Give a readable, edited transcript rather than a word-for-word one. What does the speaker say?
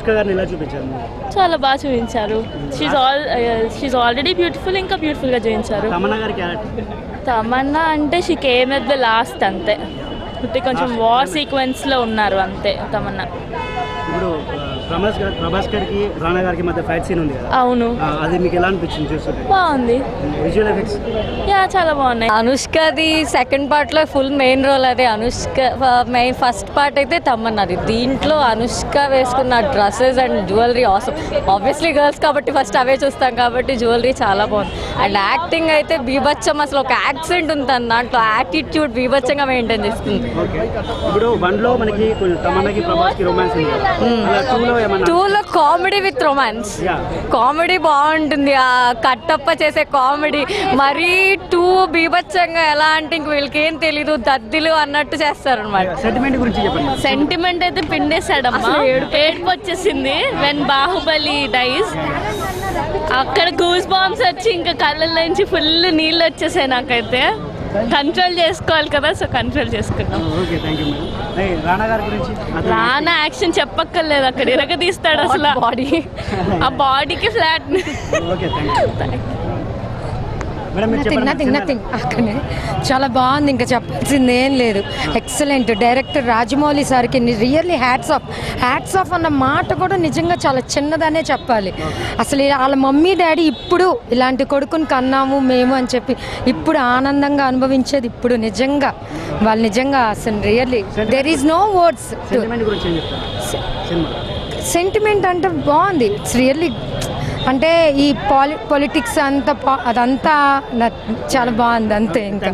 అనుష్క గారిని ఎలా చూపించారు? చాలా బాగా చూపించారు. షీజ్ ఆల్రెడీ బ్యూటిఫుల్, ఇంకా బ్యూటిఫుల్గా చూపించారు. తమన్నా గారి క్యారెక్టర్? తమన్నా అంటే she came at the last అంతే, అంటే కొంచెం వార్ సీక్వెన్స్లో ఉన్నారు అంతే తమన్నా. ఇప్పుడు ప్రభాస్ గారికి రానా గారికి మధ్య ఫైట్ సీన్ ఉంది కదా, అవును, అది మీకు ఎలా అనిపించింది చూస్తుంటే? బాగుంది. విజువల్ ఎఫెక్ట్స్ యా చాలా బాగున్నాయి. అనుష్కది సెకండ్ పార్ట్లో ఫుల్ మెయిన్ రోల్ అది. అనుష్క మెయిన్ ఫస్ట్ పార్ట్ అయితే తమన్నది. దీంట్లో అనుష్క వేసుకున్న dresses and jewellery awesome. Obviously girls కాబట్టి ఫస్ట్ అవే చూస్తాం కాబట్టి జ్యువెలరీ చాలా బాగుంది. అండ్ యాక్టింగ్ అయితే బీభత్సం, అసలు ఒక యాక్సెంట్ ఉంది దాంట్లో, యాటిట్యూడ్ బీభత్సంగా మెయింటైన్ చేస్తుంది. ఇప్పుడు వన్లో మనకి తమన్నాకి ప్రభాస్కి రొమాన్స్ ఉంది, టూలో కామెడీ విత్ రొమాన్స్. కామెడీ బాగుంటుంది, ఆ కట్టప్ప చేసే కామెడీ. మరీ టూ బీభత్సంగా ఎలా అంటే ఇంక వీళ్ళకి ఏం తెలీదు, దద్దిలు అన్నట్టు చేస్తారు అనమాట. సెంటిమెంట్ అయితే పిండేశాడమ్మా, ఏడుపు వచ్చేసింది. వెన్ బాహుబలి డైస్ అక్కడ గూస్ బాంబ్స్ వచ్చి ఇంకా కళ్ళల్లో నుంచి ఫుల్ నీళ్ళు వచ్చేసాయి. నాకైతే కంట్రోల్ చేసుకోవాలి కదా, సో కంట్రోల్ చేసుకున్నాం. రానా యాక్షన్ చెప్పక్కర్లేదు, అక్కడ ఇరగదీస్తాడు అసలు బాడీ, ఆ బాడీకి ఫ్లాట్. నథింగ్ అక్కడే చాలా బాగుంది, ఇంకా చెప్పాల్సింది ఏం లేదు. ఎక్సలెంట్. డైరెక్టర్ రాజమౌళి సార్కి రియల్లీ హ్యాట్స్ ఆఫ్ అన్న మాట కూడా నిజంగా చాలా చిన్నదనే చెప్పాలి. అసలు వాళ్ళ మమ్మీ డాడీ ఇప్పుడు ఇలాంటి కొడుకుని కన్నాము మేము అని చెప్పి ఇప్పుడు ఆనందంగా అనుభవించేది ఇప్పుడు నిజంగా వాళ్ళు నిజంగా అసలు really there is no words. Sentiment అంటే బాగుంది. ఇట్స్ రియల్లీ అంటే ఈ పొలిటిక్స్ అదంతా చాలా బాగుంది అంతే. ఇంకా